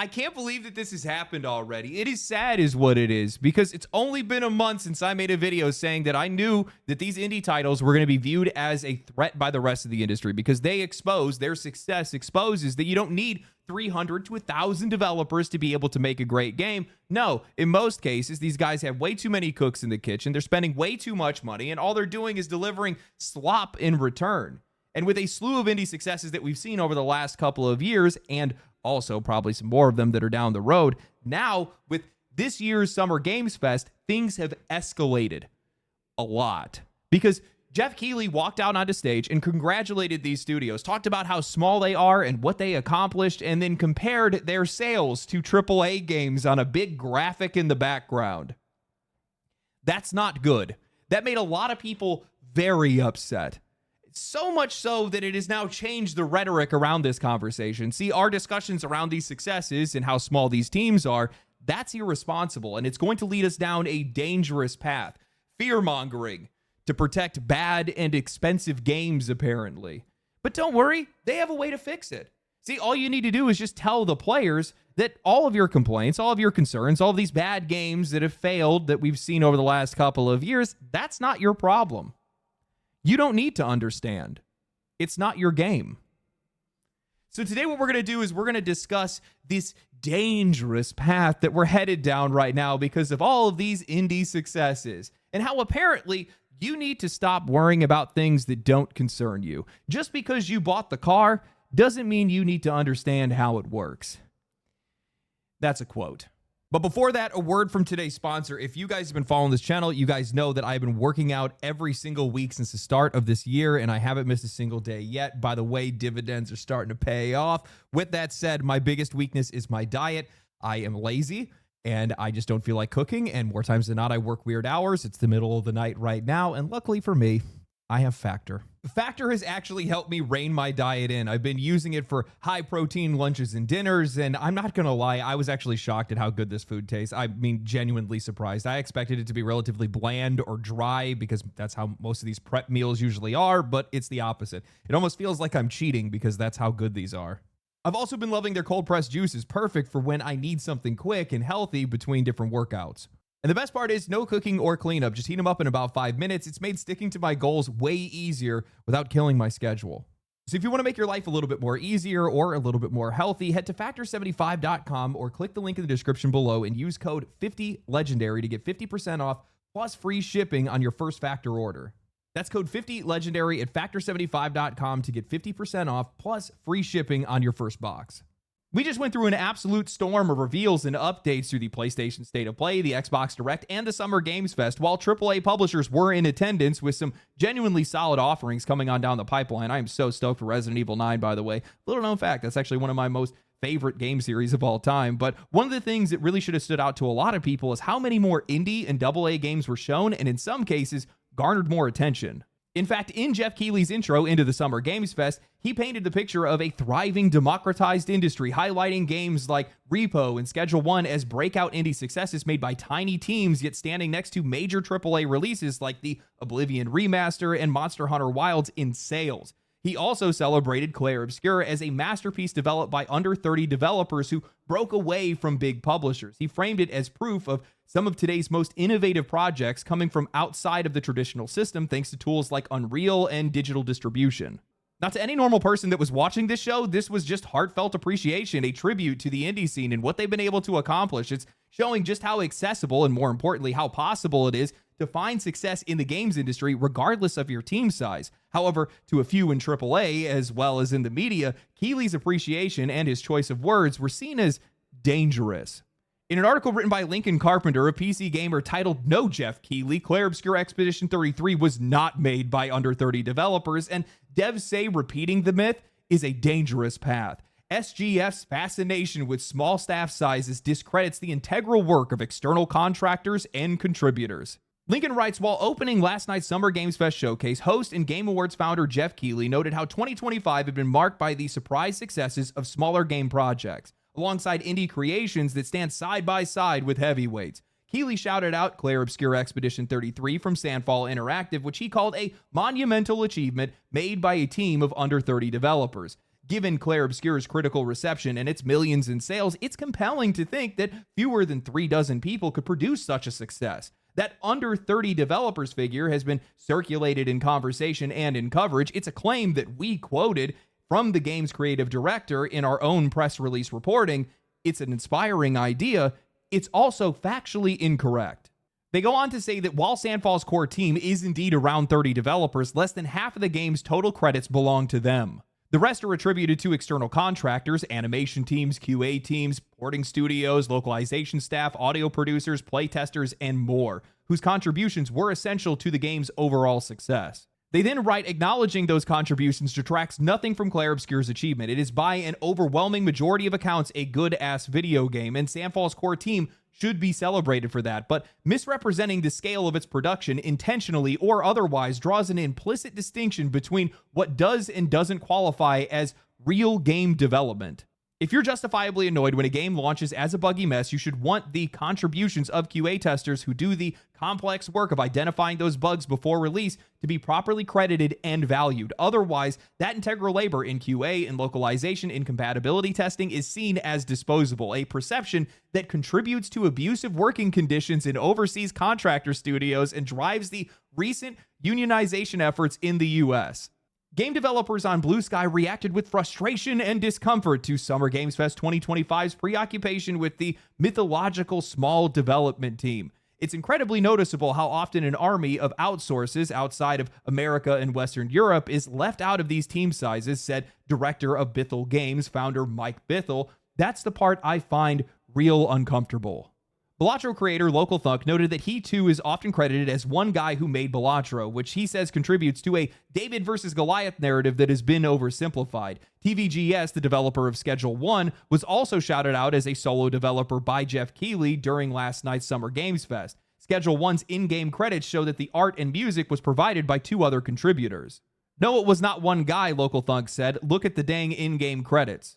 I can't believe that this has happened already. It is sad is what it is, because it's only been a month since I made a video saying that I knew that these indie titles were going to be viewed as a threat by the rest of the industry, because they expose, their success exposes that you don't need 300 to 1,000 developers to be able to make a great game. No, in most cases, these guys have way too many cooks in the kitchen. They're spending way too much money, and all they're doing is delivering slop in return. And with a slew of indie successes that we've seen over the last couple of years, and also probably some more of them that are down the road, now with this year's Summer Games Fest, things have escalated a lot. Because Jeff Keighley walked out onto stage and congratulated these studios, talked about how small they are and what they accomplished, and then compared their sales to AAA games on a big graphic in the background. That's not good. That made a lot of people very upset. So much so that it has now changed the rhetoric around this conversation. See, our discussions around these successes and how small these teams are, that's irresponsible, and it's going to lead us down a dangerous path. Fear-mongering to protect bad and expensive games, apparently. But don't worry, they have a way to fix it. See, all you need to do is just tell the players that all of your complaints, all of your concerns, all of these bad games that have failed that we've seen over the last couple of years, that's not your problem. You don't need to understand. It's not your game. So today what we're going to do is we're going to discuss this dangerous path that we're headed down right now because of all of these indie successes, and how apparently you need to stop worrying about things that don't concern you. Just because you bought the car doesn't mean you need to understand how it works. That's a quote. But before that, a word from today's sponsor. If you guys have been following this channel, you guys know that I've been working out every single week since the start of this year, and I haven't missed a single day yet. By the way, dividends are starting to pay off. With that said, my biggest weakness is my diet. I am lazy, and I just don't feel like cooking, and more times than not, I work weird hours. It's the middle of the night right now, and luckily for me, I have Factor. Factor has actually helped me rein my diet in. I've been using it for high-protein lunches and dinners, and I'm not going to lie, I was actually shocked at how good this food tastes. I mean, genuinely surprised. I expected it to be relatively bland or dry because that's how most of these prep meals usually are, but it's the opposite. It almost feels like I'm cheating because that's how good these are. I've also been loving their cold-pressed juices, perfect for when I need something quick and healthy between different workouts. And the best part is no cooking or cleanup. Just heat them up in about 5 minutes. It's made sticking to my goals way easier without killing my schedule. So if you want to make your life a little bit more easier or a little bit more healthy, head to factor75.com or click the link in the description below and use code 50legendary to get 50% off plus free shipping on your first Factor order. That's code 50legendary at factor75.com to get 50% off plus free shipping on your first box. We just went through an absolute storm of reveals and updates through the PlayStation State of Play, the Xbox Direct, and the Summer Games Fest, while AAA publishers were in attendance with some genuinely solid offerings coming on down the pipeline. I am so stoked for Resident Evil 9, by the way. Little known fact, that's actually one of my most favorite game series of all time. But one of the things that really should have stood out to a lot of people is how many more indie and AA games were shown, and in some cases, garnered more attention. In fact, in Jeff Keighley's intro into the Summer Games Fest, he painted the picture of a thriving, democratized industry, highlighting games like Repo and Schedule 1 as breakout indie successes made by tiny teams, yet standing next to major AAA releases like the Oblivion Remaster and Monster Hunter Wilds in sales. He also celebrated Clair Obscur as a masterpiece developed by under 30 developers who broke away from big publishers. He framed it as proof of some of today's most innovative projects coming from outside of the traditional system thanks to tools like Unreal and digital distribution. Now, to any normal person that was watching this show, this was just heartfelt appreciation, a tribute to the indie scene and what they've been able to accomplish. It's showing just how accessible and, more importantly, how possible it is to find success in the games industry regardless of your team size. However, to a few in AAA as well as in the media, Keighley's appreciation and his choice of words were seen as dangerous. In an article written by Lincoln Carpenter, a PC gamer titled "No Jeff Keighley, Clair Obscur Expedition 33 was not made by under 30 developers, and devs say repeating the myth is a dangerous path. SGF's fascination with small staff sizes discredits the integral work of external contractors and contributors." Lincoln writes, while opening last night's Summer Games Fest showcase, host and Game Awards founder Jeff Keighley noted how 2025 had been marked by the surprise successes of smaller game projects, alongside indie creations that stand side by side with heavyweights. Keighley shouted out Clair Obscur Expedition 33 from Sandfall Interactive, which he called a monumental achievement made by a team of under 30 developers. given Clair Obscure's critical reception and its millions in sales, it's compelling to think that fewer than 36 people could produce such a success. That under 30 developers figure has been circulated in conversation and in coverage. It's a claim that we quoted from the game's creative director in our own press release reporting. It's an inspiring idea. It's also factually incorrect. They go on to say that while Sandfall's core team is indeed around 30 developers, less than half of the game's total credits belong to them. The rest are attributed to external contractors, animation teams, QA teams, porting studios, localization staff, audio producers, playtesters, and more, whose contributions were essential to the game's overall success. They then write, acknowledging those contributions detracts nothing from Clair Obscure's achievement. It is by an overwhelming majority of accounts a good-ass video game, and Sandfall's core team should be celebrated for that, but misrepresenting the scale of its production intentionally or otherwise draws an implicit distinction between what does and doesn't qualify as real game development. If you're justifiably annoyed when a game launches as a buggy mess, you should want the contributions of QA testers who do the complex work of identifying those bugs before release to be properly credited and valued. Otherwise, that integral labor in QA, in localization, in compatibility testing is seen as disposable, a perception that contributes to abusive working conditions in overseas contractor studios and drives the recent unionization efforts in the US. Game developers on Blue Sky reacted with frustration and discomfort to Summer Games Fest 2025's preoccupation with the mythological small development team. It's incredibly noticeable how often an army of outsources outside of America and Western Europe is left out of these team sizes, said director of Bithell Games, founder Mike Bithell. That's the part I find real uncomfortable. Balatro creator Local Thunk noted that he too is often credited as one guy who made Balatro, which he says contributes to a David versus Goliath narrative that has been oversimplified. TVGS, the developer of Schedule 1, was also shouted out as a solo developer by Jeff Keighley during last night's Summer Games Fest. Schedule 1's in-game credits show that the art and music was provided by 2 other contributors. No, it was not one guy, Local Thunk said. Look at the dang in-game credits.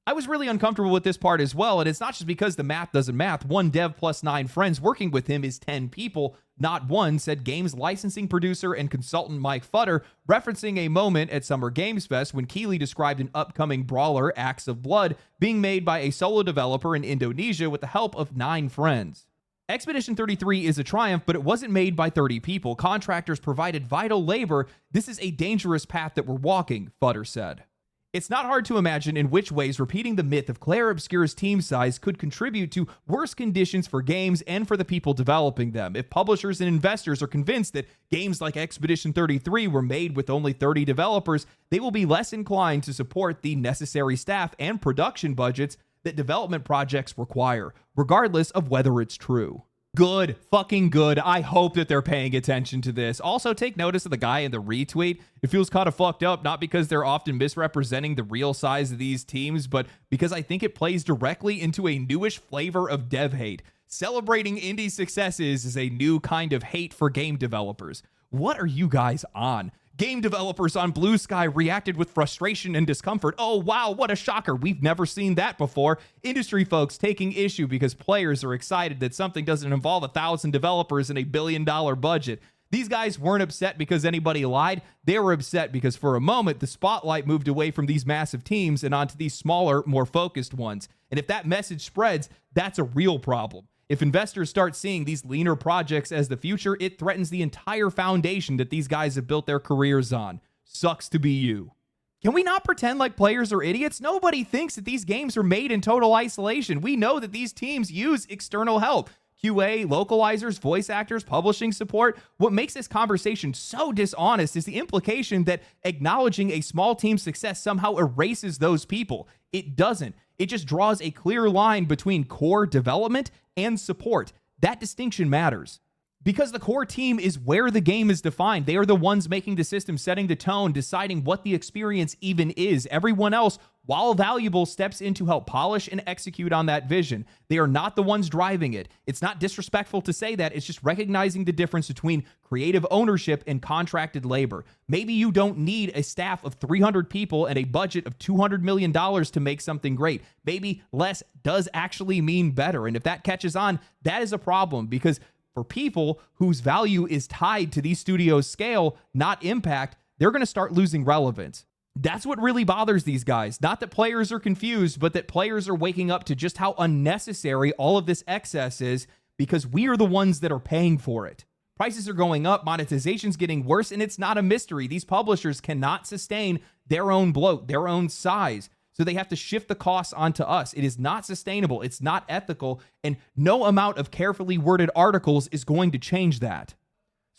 I was really uncomfortable with this part as well, and it's not just because the math doesn't math. One dev plus 9 friends working with him is 10 people, not one, said games licensing producer and consultant Mike Futter, referencing a moment at Summer Games Fest when Keighley described an upcoming brawler, Acts of Blood, being made by a solo developer in Indonesia with the help of 9 friends. Expedition 33 is a triumph, but it wasn't made by 30 people. Contractors provided vital labor. This is a dangerous path that we're walking, Futter said. It's not hard to imagine in which ways repeating the myth of Clair Obscure's team size could contribute to worse conditions for games and for the people developing them. If publishers and investors are convinced that games like Expedition 33 were made with only 30 developers, they will be less inclined to support the necessary staff and production budgets that development projects require, regardless of whether it's true. Good, fucking good. I hope that they're paying attention to this. Also, take notice of the guy in the retweet. It feels kind of fucked up, not because they're often misrepresenting the real size of these teams, but because I think it plays directly into a newish flavor of dev hate. Celebrating indie successes is a new kind of hate for game developers. What are you guys on? Game developers on Blue Sky reacted with frustration and discomfort. Oh, wow, what a shocker. We've never seen that before. Industry folks taking issue because players are excited that something doesn't involve 1,000 developers and a $1 billion budget. These guys weren't upset because anybody lied. They were upset because for a moment, the spotlight moved away from these massive teams and onto these smaller, more focused ones. And if that message spreads, that's a real problem. If investors start seeing these leaner projects as the future, it threatens the entire foundation that these guys have built their careers on. Sucks to be you. Can we not pretend like players are idiots? Nobody thinks that these games are made in total isolation. We know that these teams use external help. QA, localizers, voice actors, publishing support. What makes this conversation so dishonest is the implication that acknowledging a small team's success somehow erases those people. It doesn't. It just draws a clear line between core development and support. That distinction matters. Because the core team is where the game is defined. They are the ones making the system, setting the tone, deciding what the experience even is. Everyone else, while valuable, steps in to help polish and execute on that vision. They are not the ones driving it. It's not disrespectful to say that. It's just recognizing the difference between creative ownership and contracted labor. Maybe you don't need a staff of 300 people and a budget of $200 million to make something great. Maybe less does actually mean better. And if that catches on, that is a problem, because for people whose value is tied to these studios' scale, not impact, they're going to start losing relevance. That's what really bothers these guys. Not that players are confused, but that players are waking up to just how unnecessary all of this excess is, because we are the ones that are paying for it. Prices are going up, monetization's getting worse, and it's not a mystery. These publishers cannot sustain their own bloat, their own size. So they have to shift the costs onto us. It is not sustainable. It's not ethical. And no amount of carefully worded articles is going to change that.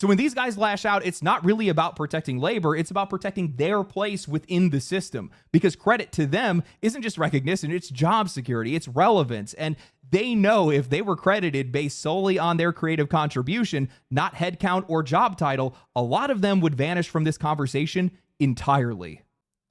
So when these guys lash out, it's not really about protecting labor. It's about protecting their place within the system, because credit to them isn't just recognition. It's job security. It's relevance. And they know if they were credited based solely on their creative contribution, not headcount or job title, a lot of them would vanish from this conversation entirely.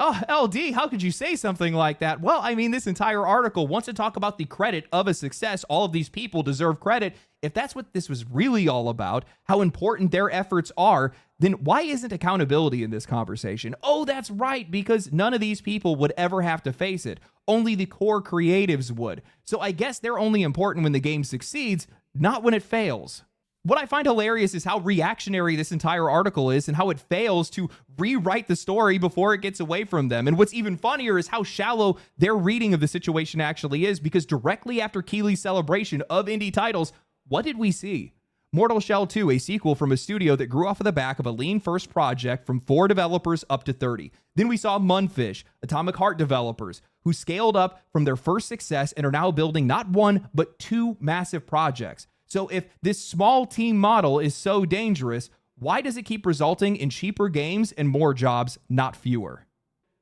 Oh, LD, how could you say something like that? Well, I mean, this entire article wants to talk about the credit of a success. All of these people deserve credit. If that's what this was really all about, how important their efforts are, then why isn't accountability in this conversation? Oh, that's right, because none of these people would ever have to face it. Only the core creatives would. So I guess they're only important when the game succeeds, not when it fails. What I find hilarious is how reactionary this entire article is and how it fails to rewrite the story before it gets away from them. And what's even funnier is how shallow their reading of the situation actually is, because directly after Keighley's celebration of indie titles, what did we see? Mortal Shell 2, a sequel from a studio that grew off of the back of a lean first project from 4 developers up to 30. Then we saw Munfish, Atomic Heart developers, who scaled up from their first success and are now building not 1, but 2 massive projects. So if this small team model is so dangerous, why does it keep resulting in cheaper games and more jobs, not fewer?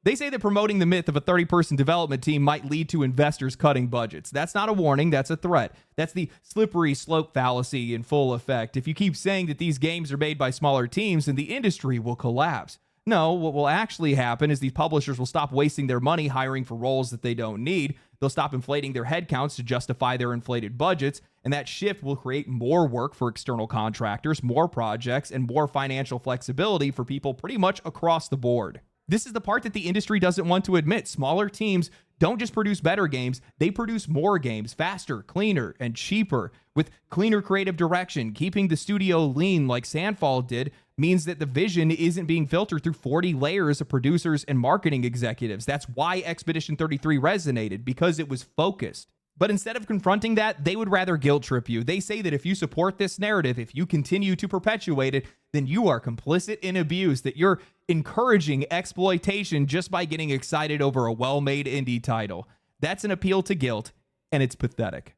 They say that promoting the myth of a 30-person development team might lead to investors cutting budgets. That's not a warning, that's a threat. That's the slippery slope fallacy in full effect. If you keep saying that these games are made by smaller teams, then the industry will collapse. No, what will actually happen is these publishers will stop wasting their money hiring for roles that they don't need. They'll stop inflating their headcounts to justify their inflated budgets, and that shift will create more work for external contractors, more projects, and more financial flexibility for people pretty much across the board. This is the part that the industry doesn't want to admit. Smaller teams don't just produce better games, they produce more games faster, cleaner, and cheaper. With cleaner creative direction, keeping the studio lean like Sandfall did means that the vision isn't being filtered through 40 layers of producers and marketing executives. That's why Expedition 33 resonated, because it was focused. But instead of confronting that, they would rather guilt trip you. They say that if you support this narrative, if you continue to perpetuate it, then you are complicit in abuse, that you're encouraging exploitation just by getting excited over a well-made indie title. That's an appeal to guilt, and it's pathetic.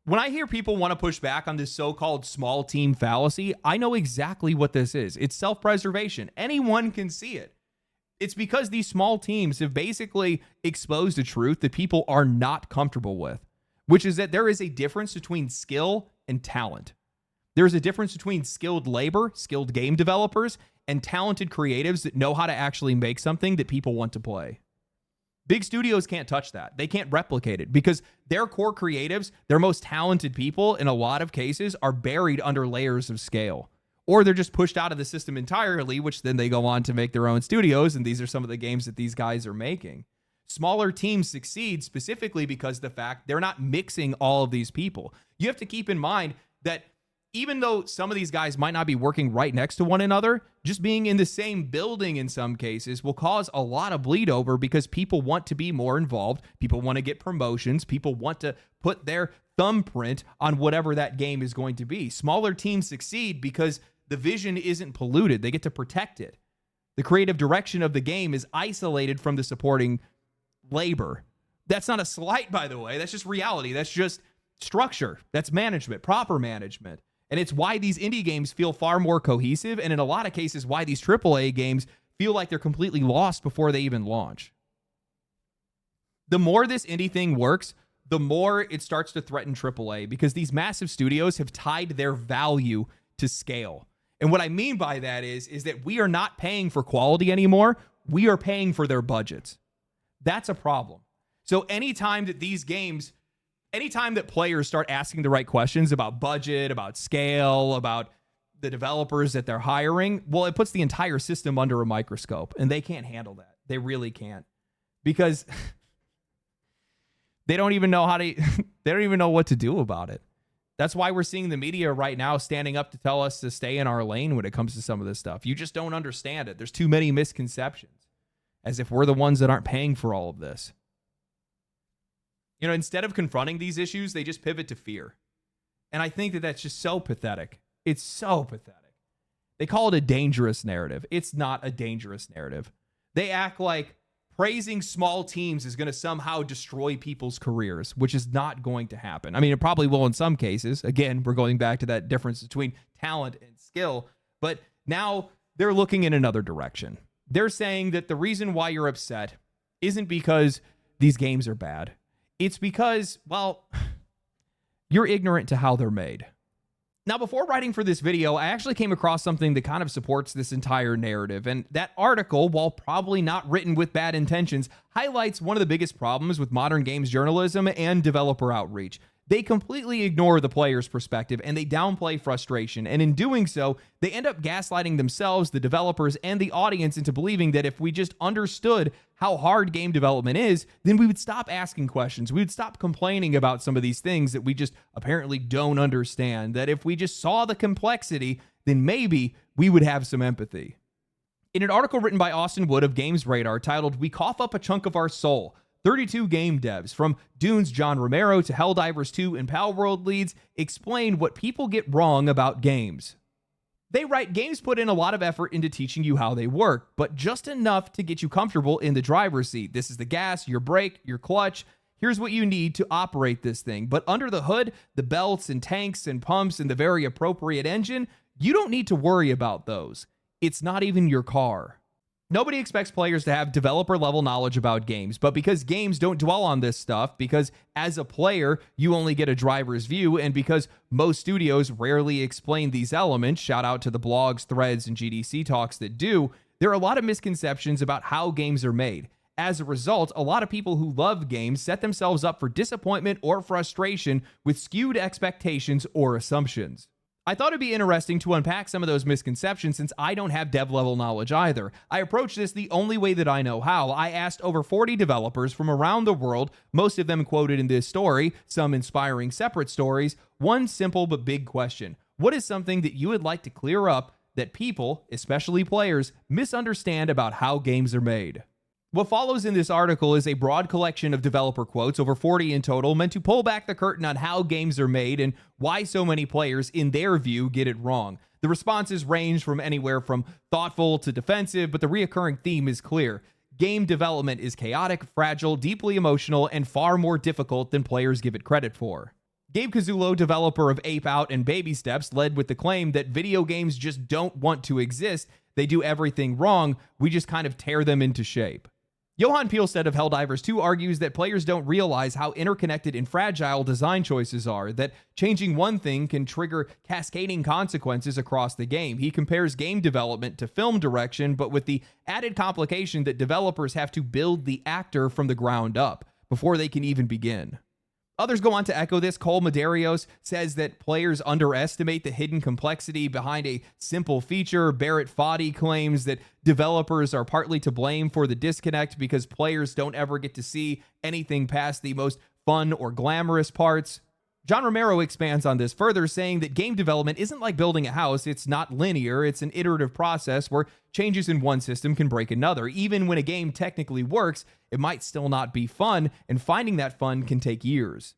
When I hear people want to push back on this so-called small team fallacy, I know exactly what this is. It's self-preservation. Anyone can see it. It's because these small teams have basically exposed a truth that people are not comfortable with, which is that there is a difference between skill and talent. There's a difference between skilled labor, skilled game developers, and talented creatives that know how to actually make something that people want to play. Big studios can't touch that. They can't replicate it because their core creatives, their most talented people, in a lot of cases, are buried under layers of scale. Or they're just pushed out of the system entirely, which then they go on to make their own studios, and these are some of the games that these guys are making. Smaller teams succeed specifically because of the fact they're not mixing all of these people. You have to keep in mind that even though some of these guys might not be working right next to one another, just being in the same building in some cases will cause a lot of bleed over because people want to be more involved. People want to get promotions. People want to put their thumbprint on whatever that game is going to be. Smaller teams succeed because the vision isn't polluted. They get to protect it. The creative direction of the game is isolated from the supporting labor. That's not a slight, by the way. That's just reality. That's just structure. That's management, proper management. And it's why these indie games feel far more cohesive, and in a lot of cases, why these AAA games feel like they're completely lost before they even launch. The more this indie thing works, the more it starts to threaten AAA, because these massive studios have tied their value to scale. And what I mean by that is that we are not paying for quality anymore. We are paying for their budgets. That's a problem. So anytime that players start asking the right questions about budget, about scale, about the developers that they're hiring, well, it puts the entire system under a microscope, and they can't handle that. They really can't, because they don't even know they don't even know what to do about it. That's why we're seeing the media right now standing up to tell us to stay in our lane when it comes to some of this stuff. You just don't understand it. There's too many misconceptions. as if we're the ones that aren't paying for all of this. You know, instead of confronting these issues, they just pivot to fear. And I think that that's just so pathetic. It's so pathetic. They call it a dangerous narrative. It's not a dangerous narrative. They act like praising small teams is going to somehow destroy people's careers, which is not going to happen. I mean, it probably will in some cases. Again, we're going back to that difference between talent and skill. But now they're looking in another direction. They're saying that the reason why you're upset isn't because these games are bad. It's because, well, you're ignorant to how they're made. Now, before writing for this video, I actually came across something that kind of supports this entire narrative. And that article, while probably not written with bad intentions, highlights one of the biggest problems with modern games journalism and developer outreach. They completely ignore the player's perspective and they downplay frustration. And in doing so, they end up gaslighting themselves, the developers, and the audience into believing that if we just understood how hard game development is, then we would stop asking questions. We would stop complaining about some of these things that we just apparently don't understand. That if we just saw the complexity, then maybe we would have some empathy. In an article written by Austin Wood of Games Radar titled, "We Cough Up a Chunk of Our Soul," 32 game devs, from Dune's John Romero to Helldivers 2 and Palworld leads, explain what people get wrong about games. They write, games put in a lot of effort into teaching you how they work, but just enough to get you comfortable in the driver's seat. This is the gas, your brake, your clutch. Here's what you need to operate this thing. But under the hood, the belts and tanks and pumps and the very appropriate engine, you don't need to worry about those. It's not even your car. Nobody expects players to have developer level knowledge about games, but because games don't dwell on this stuff, because as a player, you only get a driver's view, and because most studios rarely explain these elements, shout out to the blogs, threads, and GDC talks that do, there are a lot of misconceptions about how games are made. As a result, a lot of people who love games set themselves up for disappointment or frustration with skewed expectations or assumptions. I thought it'd be interesting to unpack some of those misconceptions since I don't have dev level knowledge either. I approached this the only way that I know how. I asked over 40 developers from around the world, most of them quoted in this story, some inspiring separate stories, one simple but big question. What is something that you would like to clear up that people, especially players, misunderstand about how games are made? What follows in this article is a broad collection of developer quotes, over 40 in total, meant to pull back the curtain on how games are made and why so many players, in their view, get it wrong. The responses range from anywhere from thoughtful to defensive, but the reoccurring theme is clear. Game development is chaotic, fragile, deeply emotional, and far more difficult than players give it credit for. Gabe Cazzulo, developer of Ape Out and Baby Steps, led with the claim that video games just don't want to exist. They do everything wrong. We just kind of tear them into shape. Johan Pielstedt of Helldivers 2 argues that players don't realize how interconnected and fragile design choices are, that changing one thing can trigger cascading consequences across the game. He compares game development to film direction, but with the added complication that developers have to build the actor from the ground up before they can even begin. Others go on to echo this. Cole Medeiros says that players underestimate the hidden complexity behind a simple feature. Barrett Foddy claims that developers are partly to blame for the disconnect because players don't ever get to see anything past the most fun or glamorous parts. John Romero expands on this further, saying that game development isn't like building a house. It's not linear. It's an iterative process where changes in one system can break another. Even when a game technically works, it might still not be fun, and finding that fun can take years.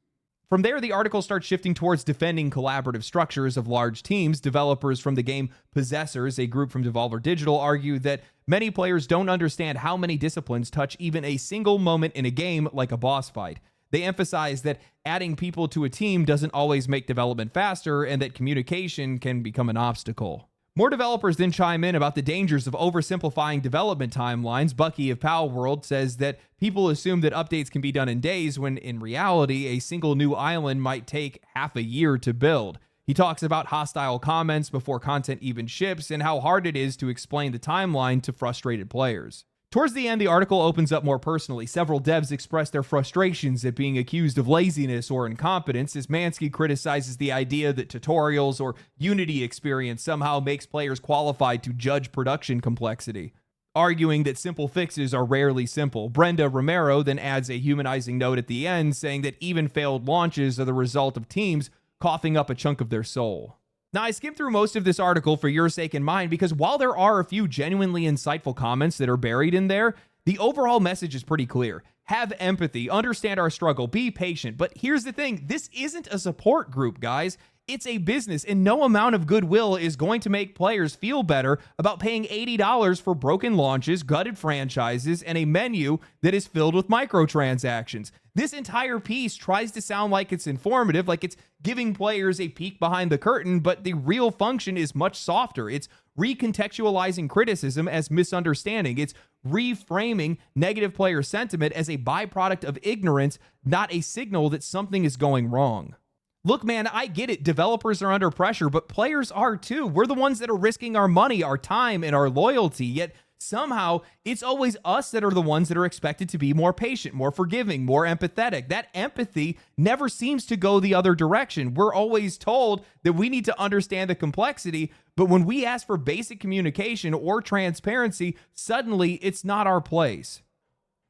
From there, the article starts shifting towards defending collaborative structures of large teams. Developers from the game Possessors, a group from Devolver Digital, argue that many players don't understand how many disciplines touch even a single moment in a game, like a boss fight. They emphasize that adding people to a team doesn't always make development faster and that communication can become an obstacle. More developers then chime in about the dangers of oversimplifying development timelines. Bucky of Palworld says that people assume that updates can be done in days when in reality a single new island might take half a year to build. He talks about hostile comments before content even ships and how hard it is to explain the timeline to frustrated players. Towards the end, the article opens up more personally. Several devs express their frustrations at being accused of laziness or incompetence, as Mansky criticizes the idea that tutorials or Unity experience somehow makes players qualified to judge production complexity, arguing that simple fixes are rarely simple. Brenda Romero then adds a humanizing note at the end, saying that even failed launches are the result of teams coughing up a chunk of their soul. Now, I skimmed through most of this article for your sake and mine because while there are a few genuinely insightful comments that are buried in there, The overall message is pretty clear. Have empathy, understand our struggle, be patient. But here's the thing, this isn't a support group, guys. It's a business, and no amount of goodwill is going to make players feel better about paying $80 for broken launches, gutted franchises, and a menu that is filled with microtransactions. This entire piece tries to sound like it's informative, like it's giving players a peek behind the curtain, but the real function is much softer. It's recontextualizing criticism as misunderstanding. It's reframing negative player sentiment as a byproduct of ignorance, not a signal that something is going wrong. Look, man, I get it. Developers are under pressure, but players are too. We're the ones that are risking our money, our time, and our loyalty. Yet somehow it's always us that are the ones that are expected to be more patient, more forgiving, more empathetic. That empathy never seems to go the other direction. We're always told that we need to understand the complexity, but when we ask for basic communication or transparency, suddenly it's not our place.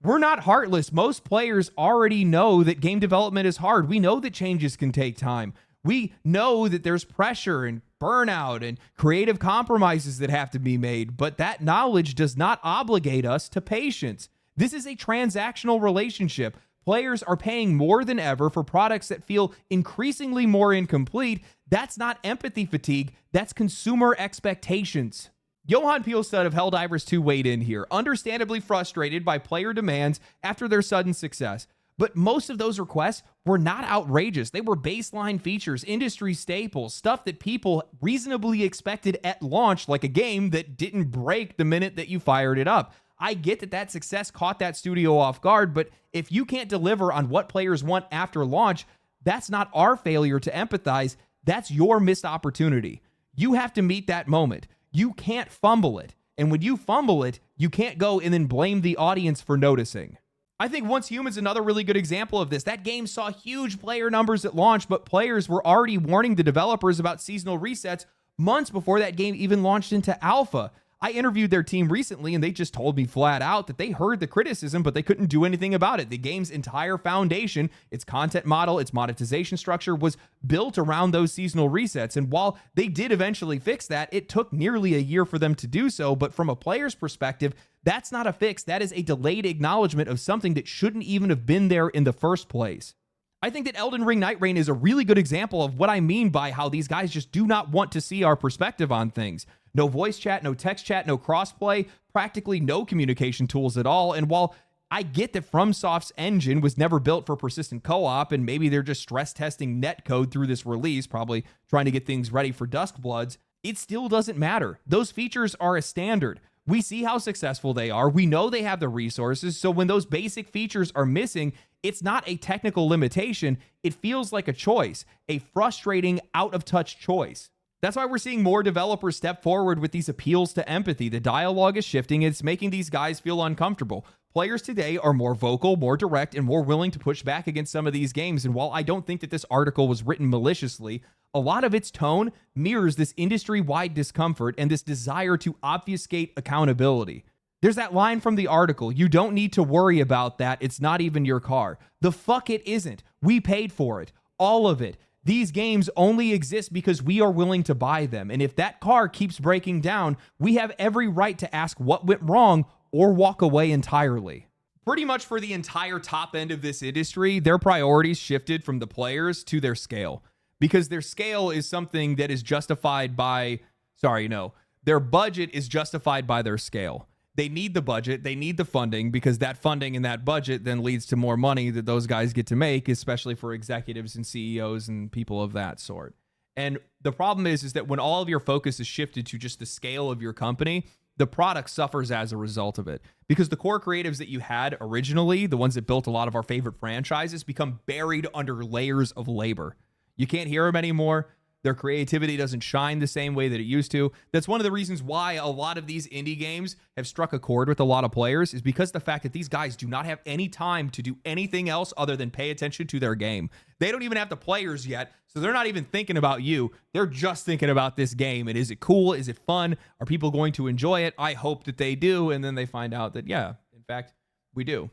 We're not heartless. Most players already know that game development is hard. We know that changes can take time. We know that there's pressure and burnout and creative compromises that have to be made, but that knowledge does not obligate us to patience. This is a transactional relationship. Players are paying more than ever for products that feel increasingly more incomplete. That's not empathy fatigue. That's consumer expectations. Johan Pielstad of Helldivers 2 weighed in here, understandably frustrated by player demands after their sudden success. But most of those requests were not outrageous. They were baseline features, industry staples, stuff that people reasonably expected at launch, like a game that didn't break the minute that you fired it up. I get that that success caught that studio off guard, but if you can't deliver on what players want after launch, that's not our failure to empathize. That's your missed opportunity. You have to meet that moment. You can't fumble it. And when you fumble it, you can't go and then blame the audience for noticing. I think Once Human's another really good example of this. That game saw huge player numbers at launch, but players were already warning the developers about seasonal resets months before that game even launched into alpha. I interviewed their team recently, and they just told me flat out that they heard the criticism, but they couldn't do anything about it. The game's entire foundation, its content model, its monetization structure was built around those seasonal resets. And while they did eventually fix that, it took nearly a year for them to do so. But from a player's perspective, that's not a fix. That is a delayed acknowledgement of something that shouldn't even have been there in the first place. I think that Elden Ring Night Rain is a really good example of what I mean by how these guys just do not want to see our perspective on things. No voice chat, no text chat, no crossplay, practically no communication tools at all. And while I get that FromSoft's engine was never built for persistent co-op, and maybe they're just stress testing netcode through this release, probably trying to get things ready for Duskbloods, it still doesn't matter. Those features are a standard. We see how successful they are. We know they have the resources. So when those basic features are missing, it's not a technical limitation. It feels like a choice, a frustrating, out-of-touch choice. That's why we're seeing more developers step forward with these appeals to empathy. The dialogue is shifting. It's making these guys feel uncomfortable. Players today are more vocal, more direct, and more willing to push back against some of these games. And while I don't think that this article was written maliciously, a lot of its tone mirrors this industry-wide discomfort and this desire to obfuscate accountability. There's that line from the article, "You don't need to worry about that. It's not even your car." The fuck it isn't. We paid for it. All of it. These games only exist because we are willing to buy them. And if that car keeps breaking down, we have every right to ask what went wrong or walk away entirely. Pretty much for the entire top end of this industry, their priorities shifted from the players to their scale. Because their scale is something that is justified by, their budget is justified by their scale. They need the budget, they need the funding, because that funding and that budget then leads to more money that those guys get to make, especially for executives and CEOs and people of that sort. And the problem is that when all of your focus is shifted to just the scale of your company, the product suffers as a result of it. Because the core creatives that you had originally, the ones that built a lot of our favorite franchises, become buried under layers of labor. You can't hear them anymore. Their creativity doesn't shine the same way that it used to. That's one of the reasons why a lot of these indie games have struck a chord with a lot of players, is because of the fact that these guys do not have any time to do anything else other than pay attention to their game. They don't even have the players yet, so they're not even thinking about you. They're just thinking about this game. And is it cool? Is it fun? Are people going to enjoy it? I hope that they do. And then they find out that, yeah, in fact, we do.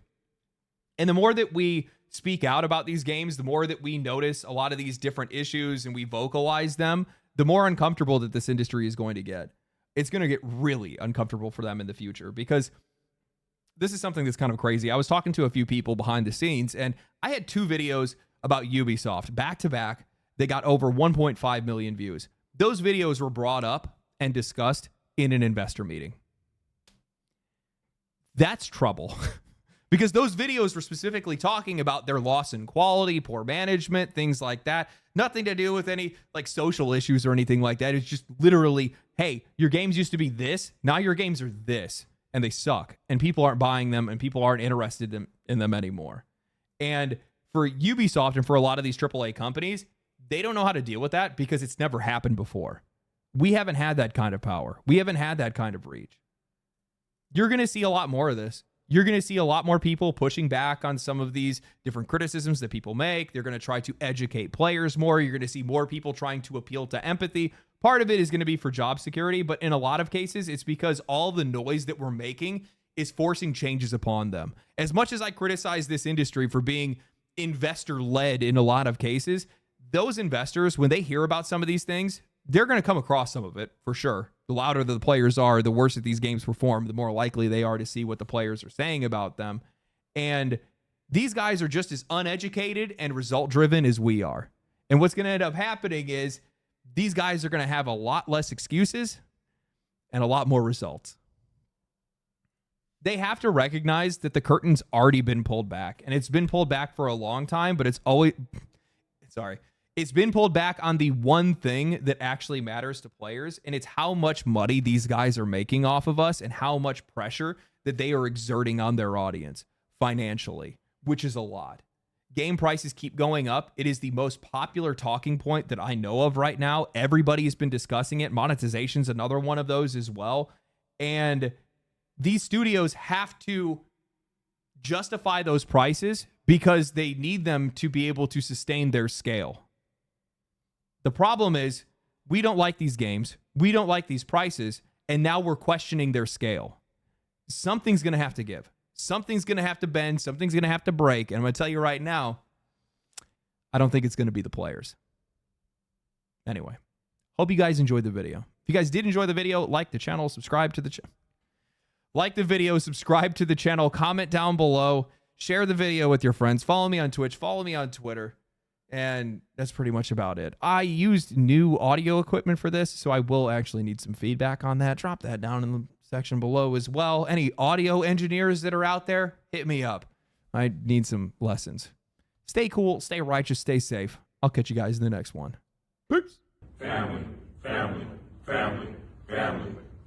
And the more that we speak out about these games, the more that we notice a lot of these different issues and we vocalize them, the more uncomfortable that this industry is going to get. It's going to get really uncomfortable for them in the future, because this is something that's kind of crazy. I was talking to a few people behind the scenes, and I had 2 videos about Ubisoft back to back. They got over 1.5 million views. Those videos were brought up and discussed in an investor meeting. That's trouble. Because those videos were specifically talking about their loss in quality, poor management, things like that. Nothing to do with any like social issues or anything like that. It's just literally, hey, your games used to be this. Now your games are this, and they suck. And people aren't buying them, and people aren't interested in them anymore. And for Ubisoft and for a lot of these AAA companies, they don't know how to deal with that because it's never happened before. We haven't had that kind of power. We haven't had that kind of reach. You're going to see a lot more of this. You're going to see a lot more people pushing back on some of these different criticisms that people make. They're going to try to educate players more. You're going to see more people trying to appeal to empathy. Part of it is going to be for job security, but in a lot of cases, it's because all the noise that we're making is forcing changes upon them. As much as I criticize this industry for being investor-led in a lot of cases, those investors, when they hear about some of these things, they're going to come across some of it for sure. The louder the players are, the worse that these games perform, the more likely they are to see what the players are saying about them. And these guys are just as uneducated and result-driven as we are. And what's going to end up happening is these guys are going to have a lot less excuses and a lot more results. They have to recognize that the curtain's already been pulled back, and it's been pulled back for a long time, but it's been pulled back on the one thing that actually matters to players, and it's how much money these guys are making off of us and how much pressure that they are exerting on their audience financially, which is a lot. Game prices keep going up. It is the most popular talking point that I know of right now. Everybody has been discussing it. Monetization's another one of those as well. And these studios have to justify those prices because they need them to be able to sustain their scale. The problem is we don't like these games. We don't like these prices. And now we're questioning their scale. Something's going to have to give. Something's going to have to bend. Something's going to have to break. And I'm going to tell you right now, I don't think it's going to be the players. Anyway, hope you guys enjoyed the video. If you guys did enjoy the video, like the channel, subscribe to the channel. Like the video, subscribe to the channel, comment down below, share the video with your friends, follow me on Twitch, follow me on Twitter, and that's pretty much about it. I used new audio equipment for this, so I will actually need some feedback on that. Drop that down in the section below as well. Any audio engineers that are out there, hit me up. I need some lessons. Stay cool, stay righteous, stay safe. I'll catch you guys in the next one. Peace. Family, family, family, family.